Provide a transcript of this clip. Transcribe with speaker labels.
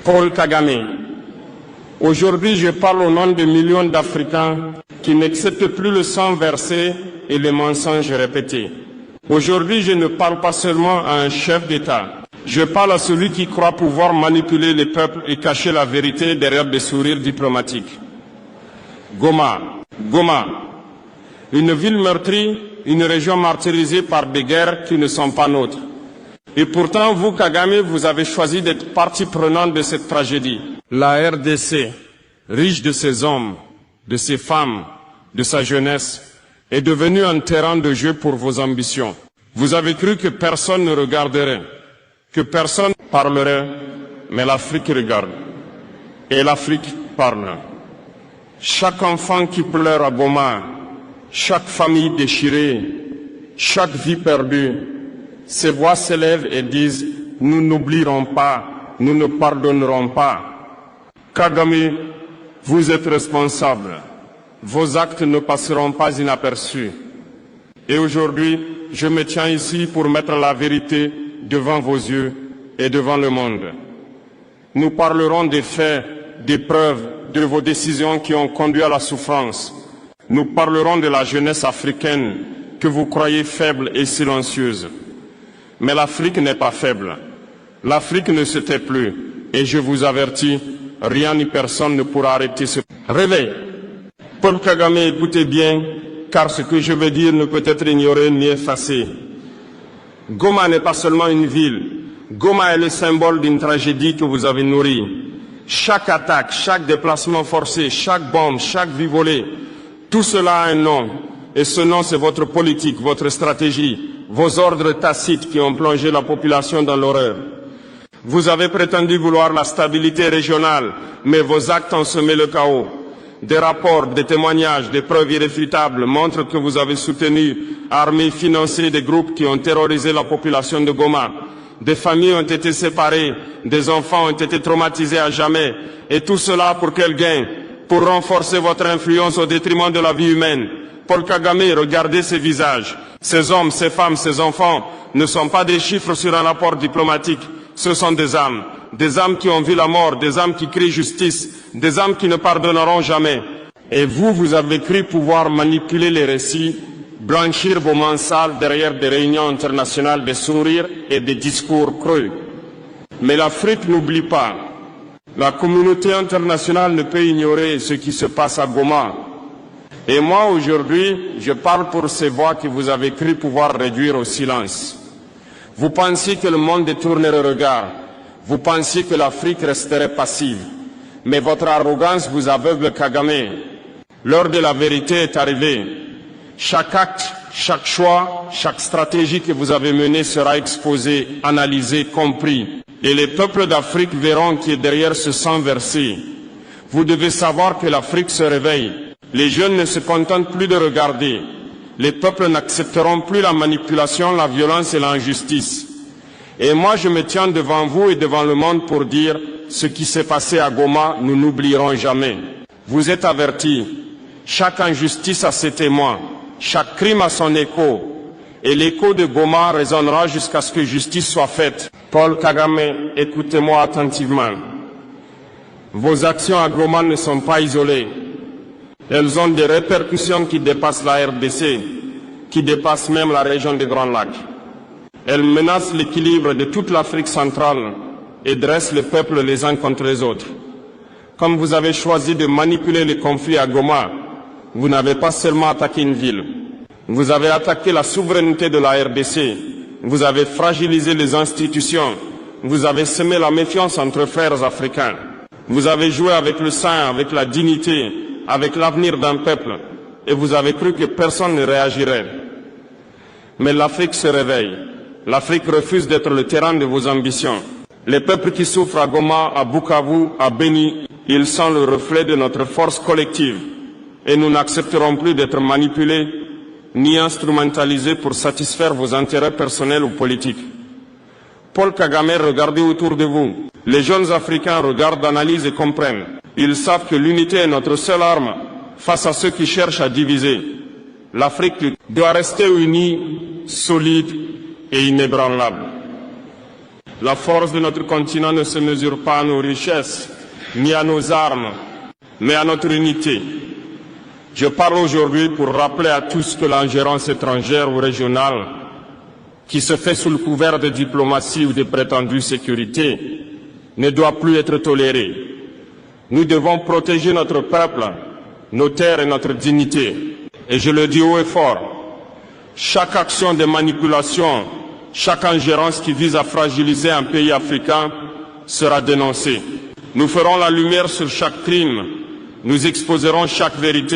Speaker 1: Paul Kagame. Aujourd'hui, je parle au nom de millions d'Africains qui n'acceptent plus le sang versé et les mensonges répétés. Aujourd'hui, je ne parle pas seulement à un chef d'État. Je parle à celui qui croit pouvoir manipuler les peuples et cacher la vérité derrière des sourires diplomatiques. Goma. Une ville meurtrie, une région martyrisée par des guerres qui ne sont pas nôtres. Et pourtant, vous, Kagame, vous avez choisi d'être partie prenante de cette tragédie. La RDC, riche de ses hommes, de ses femmes, de sa jeunesse, est devenue un terrain de jeu pour vos ambitions. Vous avez cru que personne ne regarderait, que personne parlerait, mais l'Afrique regarde. Et l'Afrique parle. Chaque enfant qui pleure à Goma, chaque famille déchirée, chaque vie perdue, ces voix s'élèvent et disent « Nous n'oublierons pas, nous ne pardonnerons pas ». Kagame, vous êtes responsable. Vos actes ne passeront pas inaperçus. Et aujourd'hui, je me tiens ici pour mettre la vérité devant vos yeux et devant le monde. Nous parlerons des faits, des preuves, de vos décisions qui ont conduit à la souffrance. Nous parlerons de la jeunesse africaine que vous croyez faible et silencieuse. Mais l'Afrique n'est pas faible. L'Afrique ne se tait plus. Et je vous avertis, rien ni personne ne pourra arrêter ce réveil. Paul Kagame, écoutez bien, car ce que je vais dire ne peut être ignoré ni effacé. Goma n'est pas seulement une ville. Goma est le symbole d'une tragédie que vous avez nourrie. Chaque attaque, chaque déplacement forcé, chaque bombe, chaque vie volée, tout cela a un nom. Et ce nom, c'est votre politique, votre stratégie, vos ordres tacites qui ont plongé la population dans l'horreur. Vous avez prétendu vouloir la stabilité régionale, mais vos actes ont semé le chaos. Des rapports, des témoignages, des preuves irréfutables montrent que vous avez soutenu, armé, financé des groupes qui ont terrorisé la population de Goma. Des familles ont été séparées, des enfants ont été traumatisés à jamais. Et tout cela pour quel gain? Pour renforcer votre influence au détriment de la vie humaine. Paul Kagame, regardez ces visages. Ces hommes, ces femmes, ces enfants ne sont pas des chiffres sur un rapport diplomatique. Ce sont des âmes qui ont vu la mort, des âmes qui crient justice, des âmes qui ne pardonneront jamais. Et vous, vous avez cru pouvoir manipuler les récits, blanchir vos mains sales derrière des réunions internationales de sourires et des discours creux. Mais l'Afrique n'oublie pas. La communauté internationale ne peut ignorer ce qui se passe à Goma. Et moi, aujourd'hui, je parle pour ces voix que vous avez cru pouvoir réduire au silence. Vous pensiez que le monde détournerait le regard. Vous pensiez que l'Afrique resterait passive. Mais votre arrogance vous aveugle, Kagame. L'heure de la vérité est arrivée. Chaque acte, chaque choix, chaque stratégie que vous avez menée sera exposée, analysée, compris. Et les peuples d'Afrique verront qui est derrière ce sang versé. Vous devez savoir que l'Afrique se réveille. Les jeunes ne se contentent plus de regarder. Les peuples n'accepteront plus la manipulation, la violence et l'injustice. Et moi, je me tiens devant vous et devant le monde pour dire ce qui s'est passé à Goma, nous n'oublierons jamais. Vous êtes avertis. Chaque injustice a ses témoins. Chaque crime a son écho. Et l'écho de Goma résonnera jusqu'à ce que justice soit faite. Paul Kagame, écoutez-moi attentivement. Vos actions à Goma ne sont pas isolées. Elles ont des répercussions qui dépassent la RDC, qui dépassent même la région des Grands Lacs. Elles menacent l'équilibre de toute l'Afrique centrale et dressent les peuples les uns contre les autres. Comme vous avez choisi de manipuler les conflits à Goma, vous n'avez pas seulement attaqué une ville. Vous avez attaqué la souveraineté de la RDC. Vous avez fragilisé les institutions. Vous avez semé la méfiance entre frères africains. Vous avez joué avec le sang, avec la dignité, avec l'avenir d'un peuple, et vous avez cru que personne ne réagirait. Mais l'Afrique se réveille. L'Afrique refuse d'être le terrain de vos ambitions. Les peuples qui souffrent à Goma, à Bukavu, à Beni, ils sont le reflet de notre force collective. Et nous n'accepterons plus d'être manipulés ni instrumentalisés pour satisfaire vos intérêts personnels ou politiques. Paul Kagame, regardez autour de vous. Les jeunes Africains regardent, analysent et comprennent. Ils savent que l'unité est notre seule arme face à ceux qui cherchent à diviser. L'Afrique doit rester unie, solide et inébranlable. La force de notre continent ne se mesure pas à nos richesses, ni à nos armes, mais à notre unité. Je parle aujourd'hui pour rappeler à tous que l'ingérence étrangère ou régionale, qui se fait sous le couvert de diplomatie ou de prétendue sécurité, ne doit plus être tolérée. Nous devons protéger notre peuple, nos terres et notre dignité. Et je le dis haut et fort, chaque action de manipulation, chaque ingérence qui vise à fragiliser un pays africain sera dénoncée. Nous ferons la lumière sur chaque crime, nous exposerons chaque vérité.